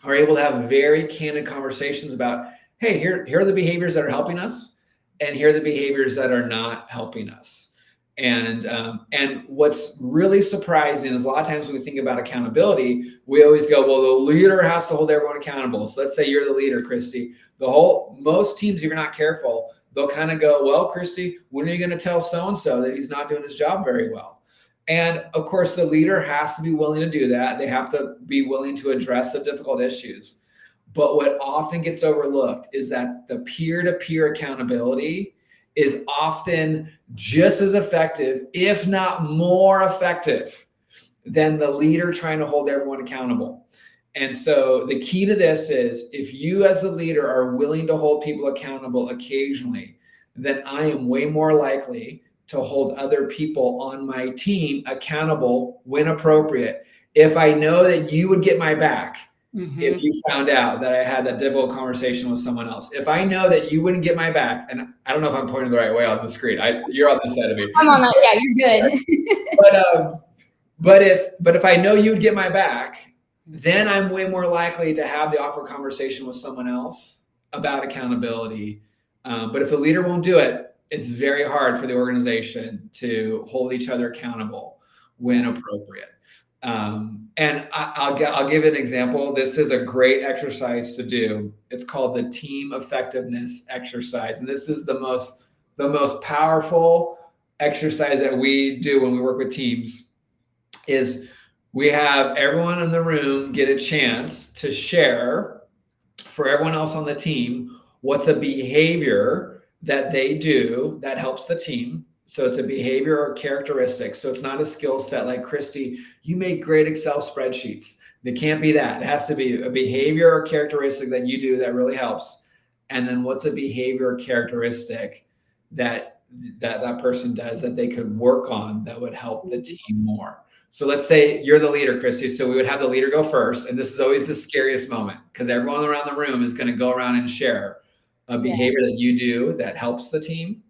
are able to have very candid conversations about, hey, here are the behaviors that are helping us, and here are the behaviors that are not helping us. And what's really surprising is a lot of times when we think about accountability, we always go, well, the leader has to hold everyone accountable. So let's say you're the leader, Christy. Most teams, if you're not careful, they'll kind of go, well, Christy, when are you going to tell so-and-so that he's not doing his job very well? And of course, the leader has to be willing to do that. They have to be willing to address the difficult issues. But what often gets overlooked is that the peer-to-peer accountability is often just as effective, if not more effective, than the leader trying to hold everyone accountable. And so the key to this is, if you as the leader are willing to hold people accountable occasionally, then I am way more likely to hold other people on my team accountable when appropriate. If I know that you would get my back, if you found out that I had that difficult conversation with someone else, if I know that you wouldn't get my back, and I don't know if I'm pointing the right way on the screen. You're on this side of me. I'm on that. Yeah, you're good. But if I know you would get my back, then I'm way more likely to have the awkward conversation with someone else about accountability. But if a leader won't do it, it's very hard for the organization to hold each other accountable when appropriate. And I'll give an example. This is a great exercise to do. It's called the team effectiveness exercise. And this is the most powerful exercise that we do when we work with teams. Is we have everyone in the room get a chance to share for everyone else on the team what's a behavior that they do that helps the team. So it's a behavior or characteristic. So it's not a skill set like, Christy, you make great Excel spreadsheets. It can't be that. It has to be a behavior or characteristic that you do that really helps. And then what's a behavior or characteristic that person does that they could work on that would help the team more. So let's say you're the leader, Christy. So we would have the leader go first. And this is always the scariest moment, because everyone around the room is going to go around and share a behavior that you do that helps the team.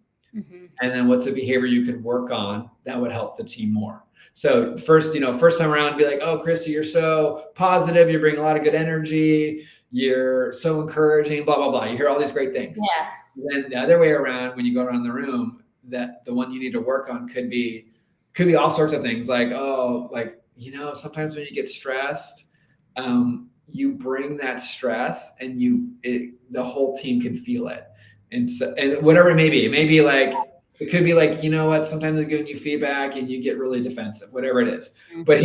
And then what's a behavior you could work on that would help the team more. So first time around, be like, oh, Christy, you're so positive. You bring a lot of good energy. you're so encouraging, blah, blah, blah. You hear all these great things. Yeah. Then the other way around, when you go around the room, that the one you need to work on could be all sorts of things like, oh, like, sometimes when you get stressed, you bring that stress and the whole team can feel it. And so, and whatever it may be like, it could be like, sometimes they're giving you feedback and you get really defensive, whatever it is. But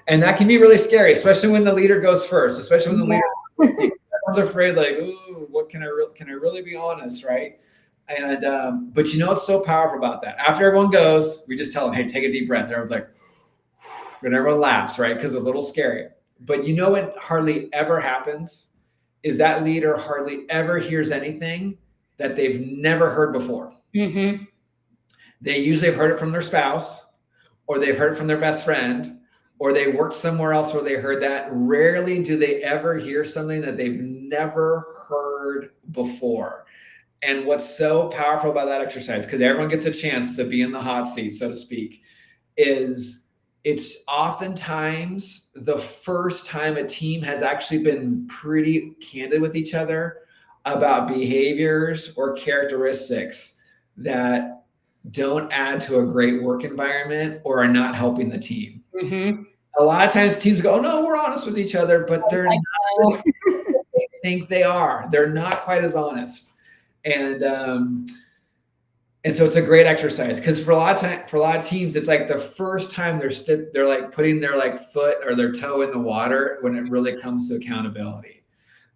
and that can be really scary, especially when the leader goes first, especially when the leader, everyone's afraid, like, ooh, what can I really be honest, right? And but what's so powerful about that? After everyone goes, we just tell them, hey, take a deep breath. And everyone's like, and everyone laughs, right? Because it's a little scary. But what hardly ever happens is that leader hardly ever hears anything that they've never heard before. Mm-hmm. They usually have heard it from their spouse, or they've heard it from their best friend, or they worked somewhere else where they heard that. Rarely do they ever hear something that they've never heard before. And what's so powerful about that exercise, because everyone gets a chance to be in the hot seat, so to speak, is it's oftentimes the first time a team has actually been pretty candid with each other about behaviors or characteristics that don't add to a great work environment or are not helping the team. Mm-hmm. A lot of times teams go, oh, no, we're honest with each other, but they're not as they think they are. They're not quite as honest. And so it's a great exercise, because for a lot of teams, it's like the first time they're like putting their like foot or their toe in the water when it really comes to accountability.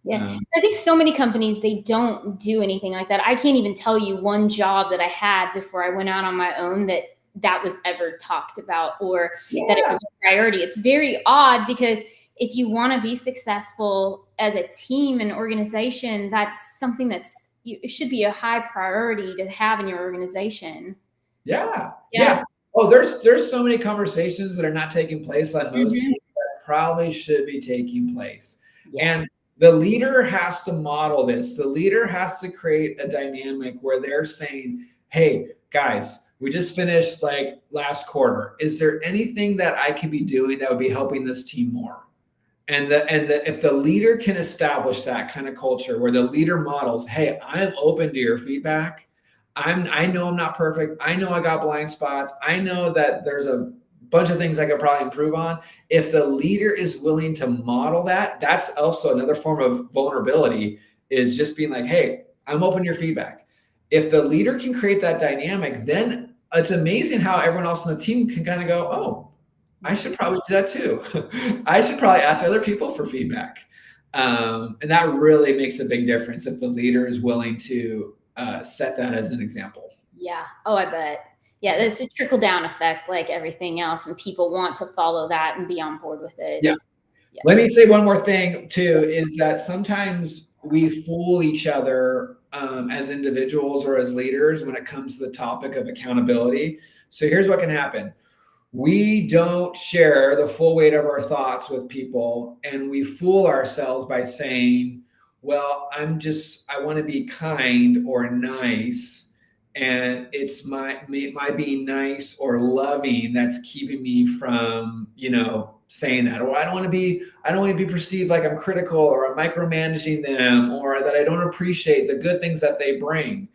Yeah. I think so many companies, they don't do anything like that. I can't even tell you one job that I had before I went out on my own that was ever talked about, or that it was a priority. It's very odd, because if you want to be successful as a team and organization, that's something it should be a high priority to have in your organization. Yeah. Oh, there's so many conversations that are not taking place on most teams that probably should be taking place. Yeah. And the leader has to model this. The leader has to create a dynamic where they're saying, hey, guys, we just finished like last quarter. Is there anything that I could be doing that would be helping this team more? And if the leader can establish that kind of culture where the leader models, hey, I'm open to your feedback. I know I'm not perfect. I know I got blind spots. I know that there's a bunch of things I could probably improve on. If the leader is willing to model that, that's also another form of vulnerability, is just being like, hey, I'm open to your feedback. If the leader can create that dynamic, then it's amazing how everyone else on the team can kind of go, oh, I should probably do that too. I should probably ask other people for feedback. And that really makes a big difference if the leader is willing to set that as an example. Yeah. Oh, I bet. Yeah, there's a trickle down effect like everything else, and people want to follow that and be on board with it. Yeah. Let me say one more thing too, is that sometimes we fool each other as individuals or as leaders when it comes to the topic of accountability. So here's what can happen. We don't share the full weight of our thoughts with people, and we fool ourselves by saying, well, I want to be kind or nice, and it's my being nice or loving that's keeping me from, saying that. Or I don't want to be perceived like I'm critical, or I'm micromanaging them, or that I don't appreciate the good things that they bring.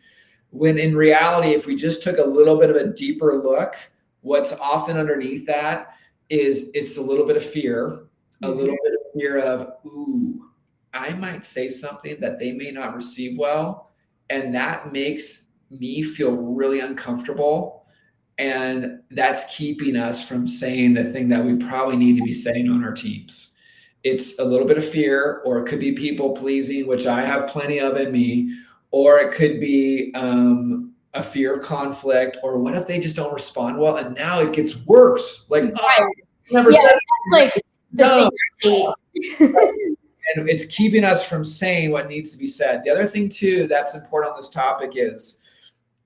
When in reality, if we just took a little bit of a deeper look, what's often underneath that is it's a little bit of fear, a little bit of fear of, ooh, I might say something that they may not receive well, and that makes me feel really uncomfortable. And that's keeping us from saying the thing that we probably need to be saying on our teams. It's a little bit of fear, or it could be people pleasing, which I have plenty of in me, or it could be a fear of conflict, or what if they just don't respond well? And now it gets worse. Like, oh, never said it. Like the thing and it's keeping us from saying what needs to be said. The other thing too that's important on this topic is,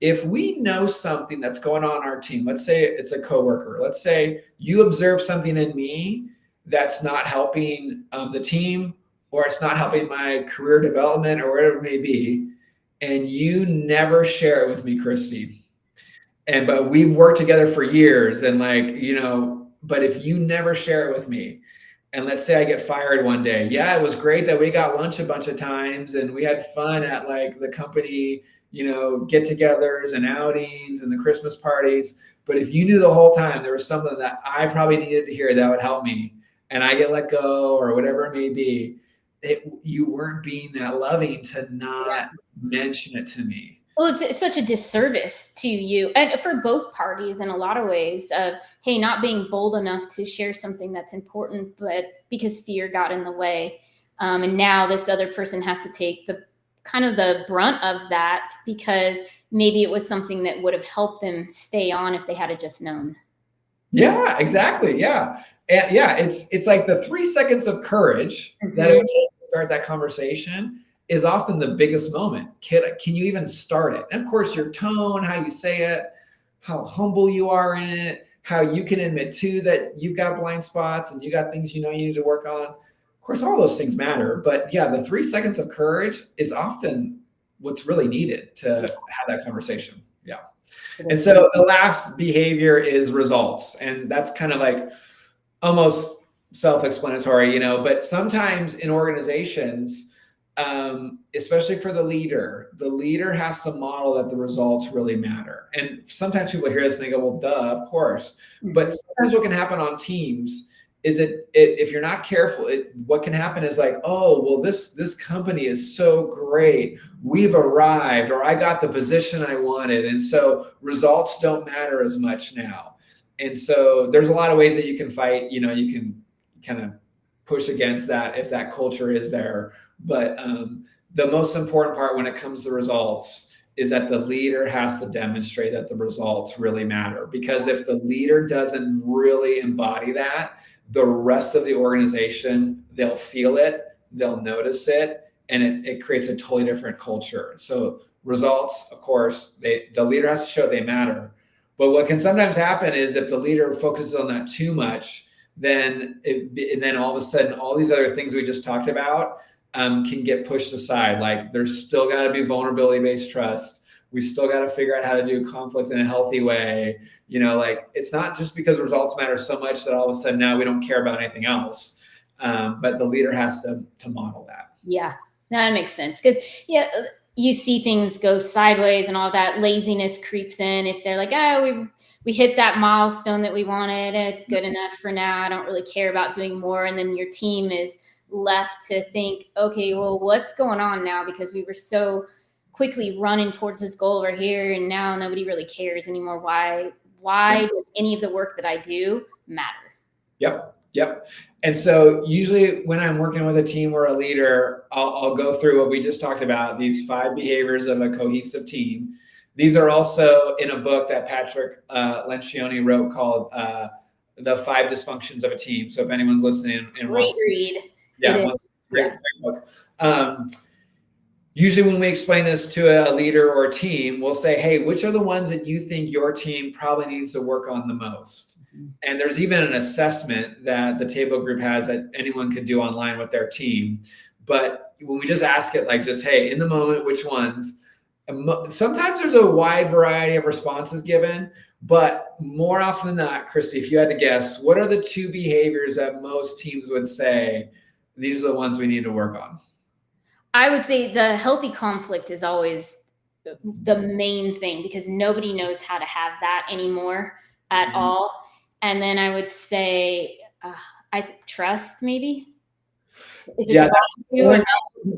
if we know something that's going on in our team, let's say it's a coworker, let's say you observe something in me that's not helping the team, or it's not helping my career development, or whatever it may be, and you never share it with me, Christy. But we've worked together for years, and but if you never share it with me, and let's say I get fired one day. Yeah, it was great that we got lunch a bunch of times and we had fun at like the company, get-togethers and outings and the Christmas parties. But if you knew the whole time there was something that I probably needed to hear that would help me, and I get let go or whatever it may be, you weren't being that loving to not mention it to me. Well, it's such a disservice to you and for both parties in a lot of ways of, hey, not being bold enough to share something that's important, but because fear got in the way. And now this other person has to take the kind of the brunt of that because maybe it was something that would have helped them stay on if they had just known. Yeah, exactly. Yeah. And yeah, it's like the 3 seconds of courage that it would take to start that conversation is often the biggest moment. Can you even start it? And of course, your tone, how you say it, how humble you are in it, how you can admit too that you've got blind spots and you got things you need to work on. Of course, all those things matter. But yeah, the 3 seconds of courage is often what's really needed to have that conversation. Yeah. And so the last behavior is results. And that's kind of like almost self-explanatory, but sometimes in organizations, especially for the leader has to model that the results really matter. And sometimes people hear this and they go, well, duh, of course. But sometimes what can happen on teams is if you're not careful, what can happen is like, oh, well, this company is so great. We've arrived, or I got the position I wanted. And so results don't matter as much now. And so there's a lot of ways that you can fight, you can kind of push against that if that culture is there. But the most important part when it comes to results is that the leader has to demonstrate that the results really matter. Because if the leader doesn't really embody that, the rest of the organization, they'll feel it, they'll notice it, and it creates a totally different culture. So results, of course, the leader has to show they matter. But what can sometimes happen is if the leader focuses on that too much, then all of a sudden, all these other things we just talked about can get pushed aside. Like there's still got to be vulnerability-based trust. We still got to figure out how to do conflict in a healthy way. Like it's not just because results matter so much that all of a sudden now we don't care about anything else. But the leader has to model that. Yeah, that makes sense. Because you see things go sideways and all that laziness creeps in. If they're like, oh, we hit that milestone that we wanted, it's good enough for now, I don't really care about doing more. And then your team is left to think, okay, well, what's going on now? Because we were so quickly running towards this goal over here, and now nobody really cares anymore. Why does any of the work that I do matter? Yep. And so usually when I'm working with a team or a leader, I'll go through what we just talked about, these 5 behaviors of a cohesive team. These are also in a book that Patrick Lencioni wrote called The 5 Dysfunctions of a Team. So if anyone's listening and great read. Great book. Usually when we explain this to a leader or a team, we'll say, hey, which are the ones that you think your team probably needs to work on the most? And there's even an assessment that the Table Group has that anyone could do online with their team. But when we just ask it like just, hey, in the moment, which ones? Sometimes there's a wide variety of responses given, but more often than not, Christy, if you had to guess, what are the 2 behaviors that most teams would say, these are the ones we need to work on? I would say the healthy conflict is always the main thing because nobody knows how to have that anymore at all. And then I would say, trust maybe. Is it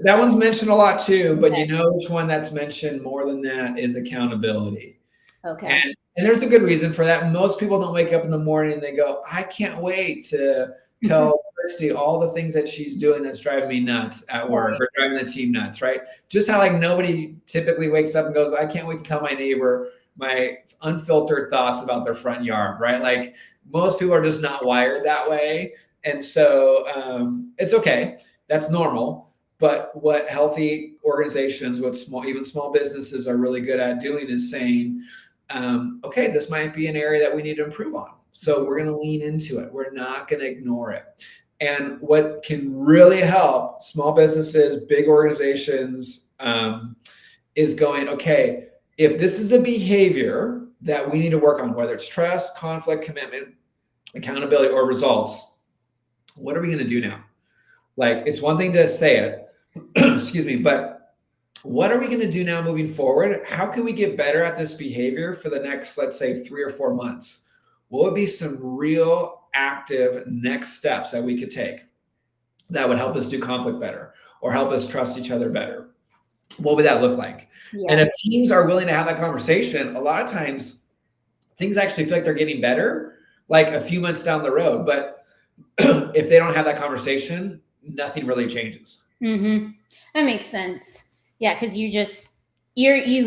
that one's mentioned a lot too, but which one that's mentioned more than that is accountability. Okay. And there's a good reason for that. Most people don't wake up in the morning and they go, I can't wait to tell Christy all the things that she's doing that's driving me nuts at work or driving the team nuts, right? Just how like nobody typically wakes up and goes, I can't wait to tell my neighbor my unfiltered thoughts about their front yard, right? Like most people are just not wired that way. And so it's okay. That's normal. But what healthy organizations, even small businesses are really good at doing is saying, okay, this might be an area that we need to improve on. So we're going to lean into it. We're not going to ignore it. And what can really help small businesses, big organizations, is going, okay, if this is a behavior that we need to work on, whether it's trust, conflict, commitment, accountability, or results, What are we going to do now? Like, it's one thing to say it, excuse me, but what are we going to do now moving forward? How can we get better at this behavior for the next, let's say, 3 or 4 months? What would be some real active next steps that we could take that would help us do conflict better or help us trust each other better? What would that look like? And Yeah. if teams are willing to have that conversation, a lot of times things actually feel like they're getting better like a few months down the road. But if they don't have that conversation, nothing really changes. Mm-hmm. That makes sense. Yeah, because you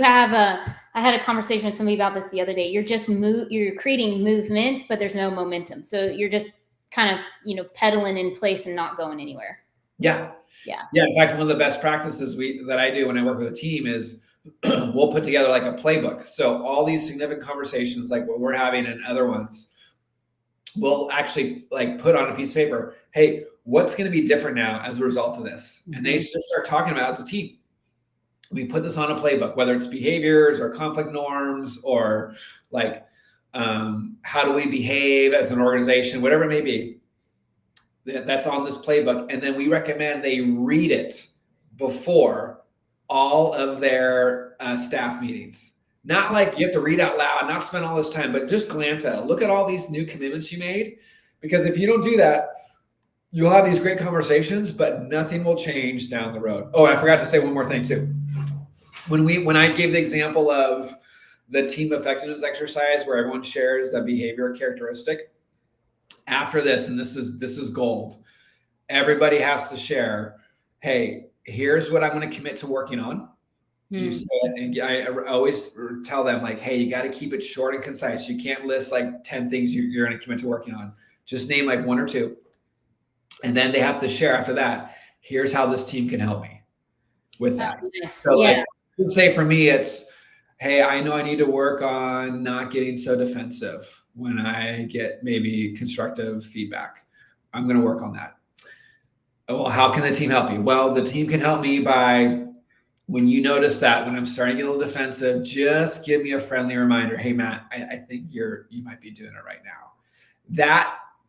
have I had a conversation with somebody about this the other day. You're creating movement, but there's no momentum. So you're just kind of, pedaling in place and not going anywhere. Yeah. Yeah. Yeah. In fact, one of the best practices that I do when I work with a team is we'll put together like a playbook. So all these significant conversations, like what we're having and other ones, we'll actually like put on a piece of paper, hey, what's going to be different now as a result of this? Mm-hmm. And they just start talking about it as a team. We put this on a playbook, whether it's behaviors or conflict norms or like how do we behave as an organization, whatever it may be. That's on this playbook. And then we recommend they read it before all of their staff meetings. Not like you have to read out loud, not spend all this time, but just glance at it. Look at all these new commitments you made. Because if you don't do that, you'll have these great conversations, but nothing will change down the road. Oh, and I forgot to say one more thing too. When I gave the example of the team effectiveness exercise where everyone shares the behavior characteristic, after this, and this is gold, everybody has to share, hey, here's what I'm going to commit to working on. You said, and I always tell them like, hey, you got to keep it short and concise. You can't list like 10 things you're going to commit to working on. Just name like 1 or 2. And then they have to share after that, here's how this team can help me with that. Yes. So like, I would say for me, it's, hey, I know I need to work on not getting so defensive when I get maybe constructive feedback. I'm going to work on that. Well, how can the team help you? Well, the team can help me by, when you notice that when I'm starting to get a little defensive, just give me a friendly reminder. Hey, Matt, I think you might be doing it right now.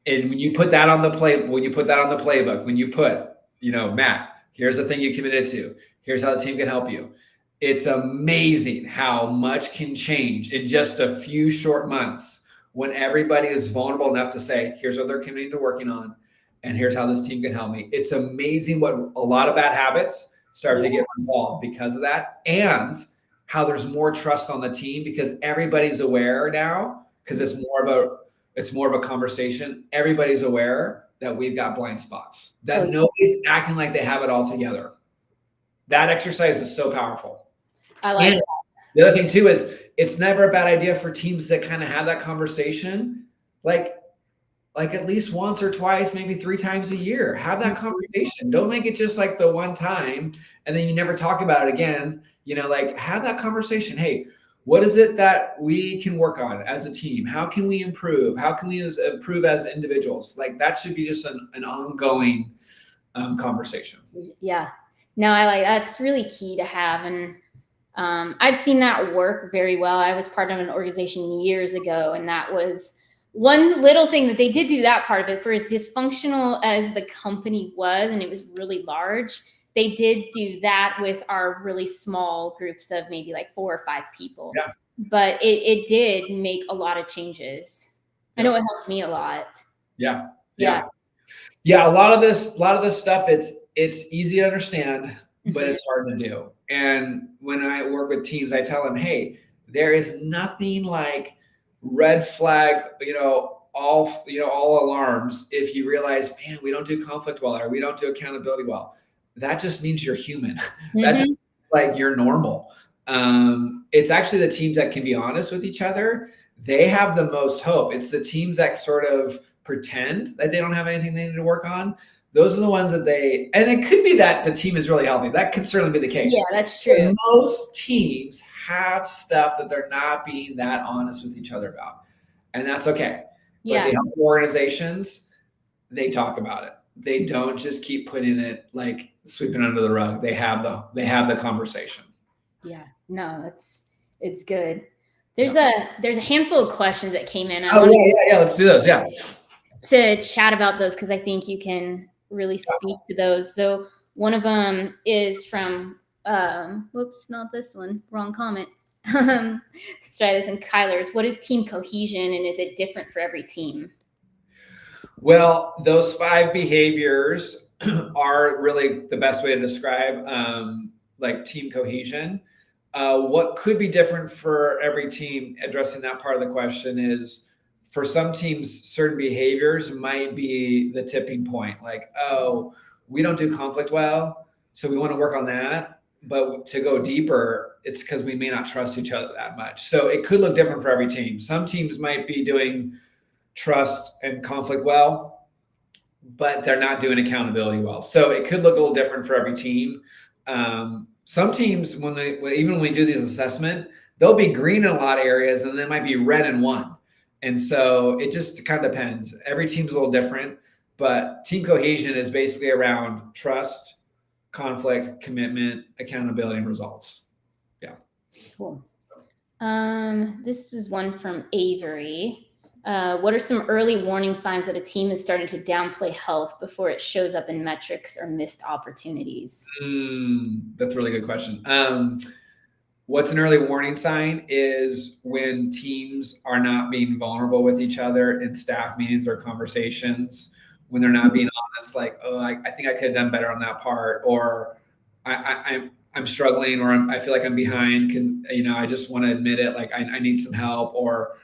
And when you put that on the playbook, when you put, Matt, here's the thing you committed to. Here's how the team can help you. It's amazing how much can change in just a few short months when everybody is vulnerable enough to say, here's what they're committing to working on, and here's how this team can help me. It's amazing what a lot of bad habits start to get resolved because of that, and how there's more trust on the team because everybody's aware now, because it's more of a conversation. Everybody's aware that we've got blind spots, that nobody's acting like they have it all together. That exercise is so powerful. I like that. The other thing too is it's never a bad idea for teams that kind of have that conversation, like at least once or twice, maybe 3 times a year. Have that conversation. Don't make it just like the one time and then you never talk about it again. Like have that conversation. Hey, what is it that we can work on as a team? How can we improve? How can we improve as individuals? Like that should be just an ongoing conversation. Yeah. No, I like that's really key to have. And I've seen that work very well. I was part of an organization years ago, and that was one little thing that they did do that part of it for, as dysfunctional as the company was, and it was really large. They did do that with our really small groups of maybe like 4 or 5 people. Yeah. But it did make a lot of changes. I know it helped me a lot. Yeah. A lot of this stuff, it's easy to understand, but it's hard to do. And when I work with teams, I tell them, hey, there is nothing like red flag, all alarms. If you realize, man, we don't do conflict well, or we don't do accountability well, that just means you're human. That just like you're normal. It's actually the teams that can be honest with each other. They have the most hope. It's the teams that sort of pretend that they don't have anything they need to work on. Those are the ones that and it could be that the team is really healthy. That could certainly be the case. Yeah, that's true. But most teams have stuff that they're not being that honest with each other about. And that's okay. Yeah. But the healthy organizations, they talk about it. They don't just keep putting it like sweeping under the rug. They have the conversation. Yeah. No, it's good. There's a handful of questions that came in. Yeah. Let's do those. Yeah. to chat about those because I think you can really speak to those. So one of them is from, whoops, not this one, wrong comment. Let's try this in Kyler's. What is team cohesion and is it different for every team? Well, those 5 behaviors are really the best way to describe like team cohesion. What could be different for every team, addressing that part of the question, is for some teams, certain behaviors might be the tipping point. Like, oh, we don't do conflict well, so we want to work on that. But to go deeper, it's because we may not trust each other that much. So it could look different for every team. Some teams might be doing trust and conflict well, but they're not doing accountability well. So it could look a little different for every team. Some teams, even when we do these assessment, they'll be green in a lot of areas, and they might be red in one. And so it just kind of depends. Every team's a little different, but team cohesion is basically around trust, conflict, commitment, accountability, and results. Yeah. Cool. This is one from Avery. What are some early warning signs that a team is starting to downplay health before it shows up in metrics or missed opportunities? That's a really good question. What's an early warning sign is when teams are not being vulnerable with each other in staff meetings or conversations, when they're not being honest, like, oh, I think I could have done better on that part, or I'm struggling, or I feel like I'm behind. I just want to admit it, like I need some help, or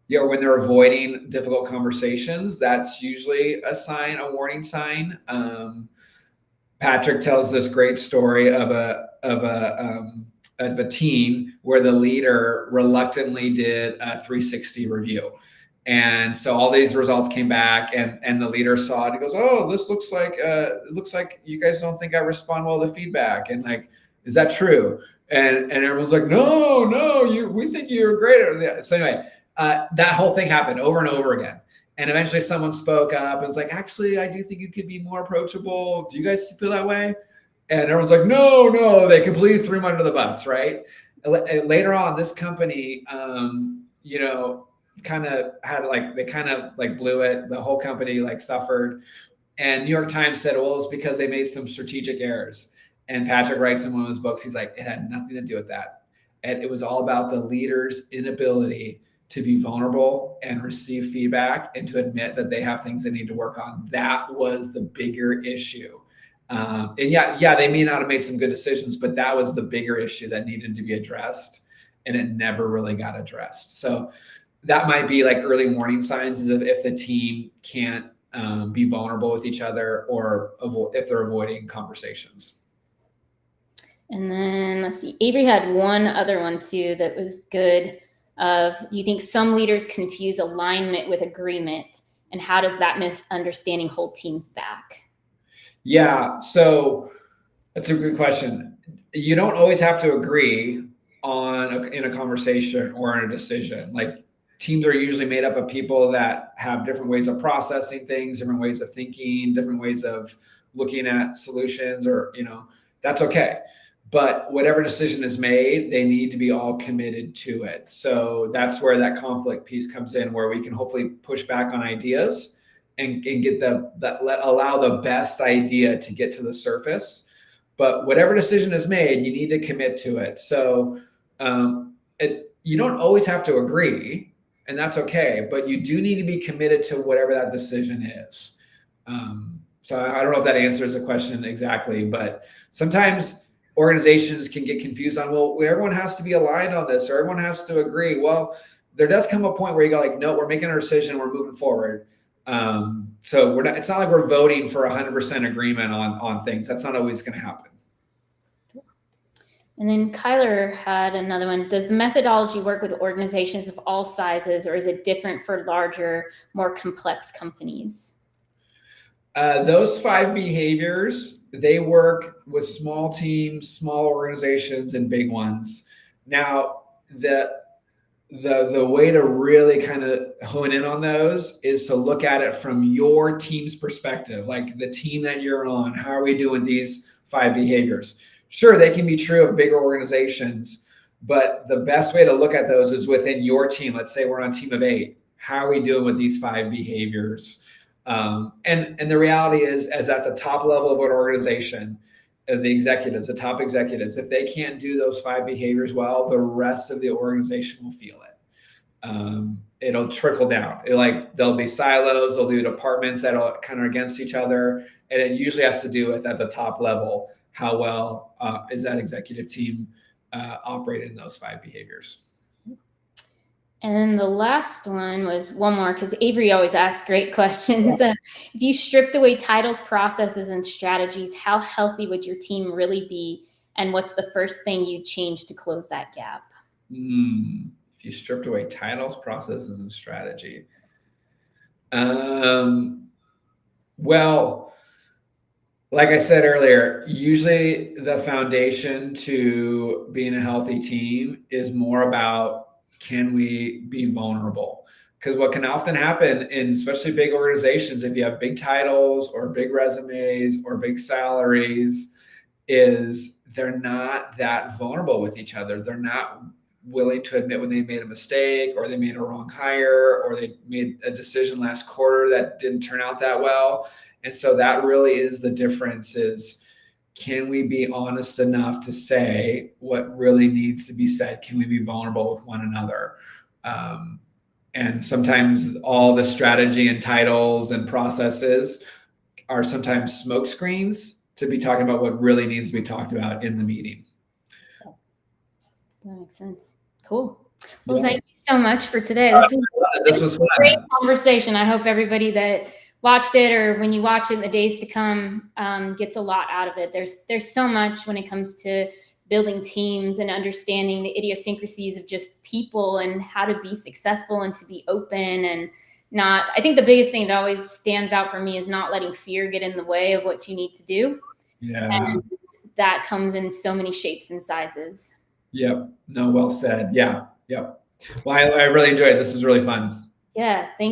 when they're avoiding difficult conversations, that's usually a warning sign. Patrick tells this great story of a team where the leader reluctantly did a 360 review. And so all these results came back, and the leader saw it. He goes, "Oh, this looks like it looks like you guys don't think I respond well to feedback." And like, is that true? And everyone's like, "No, we think you're great." So anyway, that whole thing happened over and over again. And eventually someone spoke up and was like, "Actually, I do think you could be more approachable. Do you guys feel that way?" And everyone's like, no, they completely threw him under the bus, right? Later on, this company, kind of blew it. The whole company suffered. And New York Times said, well, it's because they made some strategic errors. And Patrick writes in one of his books, he's like, it had nothing to do with that. And it was all about the leader's inability to be vulnerable and receive feedback and to admit that they have things they need to work on. That was the bigger issue. And they may not have made some good decisions, but that was the bigger issue that needed to be addressed, and it never really got addressed. So that might be like early warning signs if the team can't be vulnerable with each other, or if they're avoiding conversations. And then let's see, Avery had one other one too that was good. Do you think some leaders confuse alignment with agreement, and how does that misunderstanding hold teams back? Yeah, so that's a good question. You don't always have to agree in a conversation or in a decision. Like, teams are usually made up of people that have different ways of processing things, different ways of thinking, different ways of looking at solutions, or that's okay. But whatever decision is made, they need to be all committed to it. So that's where that conflict piece comes in, where we can hopefully push back on ideas and get allow the best idea to get to the surface. But whatever decision is made, you need to commit to it. So you don't always have to agree, and that's okay. But you do need to be committed to whatever that decision is. So I don't know if that answers the question exactly, but sometimes organizations can get confused on, well, everyone has to be aligned on this, or everyone has to agree. Well, there does come a point where you go like, no, we're making a decision, we're moving forward. So it's not like we're voting for 100% agreement on things. That's not always going to happen. And then Kyler had another one. Does the methodology work with organizations of all sizes, or is it different for larger, more complex companies? Those 5 behaviors, they work with small teams, small organizations, and big ones. Now, the way to really kind of hone in on those is to look at it from your team's perspective, like the team that you're on. How are we doing these 5 behaviors? Sure, they can be true of bigger organizations, but the best way to look at those is within your team. Let's say we're on a team of 8. How are we doing with these 5 behaviors? And the reality is, as at the top level of an organization, the executives, the top executives, if they can't do those 5 behaviors well, the rest of the organization will feel it. It'll trickle down. There'll be silos, they'll do departments that'll kind of against each other. And it usually has to do with at the top level, how well is that executive team operating those 5 behaviors. And then the last one was one more, because Avery always asks great questions. Yeah. If you stripped away titles, processes, and strategies, how healthy would your team really be? And what's the first thing you'd change to close that gap? If you stripped away titles, processes, and strategy. Well, like I said earlier, usually the foundation to being a healthy team is more about, can we be vulnerable? Because what can often happen in especially big organizations, if you have big titles or big resumes or big salaries, is they're not that vulnerable with each other. They're not willing to admit when they made a mistake, or they made a wrong hire, or they made a decision last quarter that didn't turn out that well. And so that really is the difference, is, can we be honest enough to say what really needs to be said? Can we be vulnerable with one another? And sometimes all the strategy and titles and processes are sometimes smoke screens to be talking about what really needs to be talked about in the meeting. That makes sense. Cool. Well, thank you so much for today. This was fun. A great conversation. I hope everybody that watched it, or when you watch it in the days to come, gets a lot out of it. There's so much when it comes to building teams and understanding the idiosyncrasies of just people and how to be successful and to be open and not. I think the biggest thing that always stands out for me is not letting fear get in the way of what you need to do. Yeah. And that comes in so many shapes and sizes. Yep. No, well said. Yeah. Yep. Well, I really enjoyed it. This was really fun. Yeah. Thank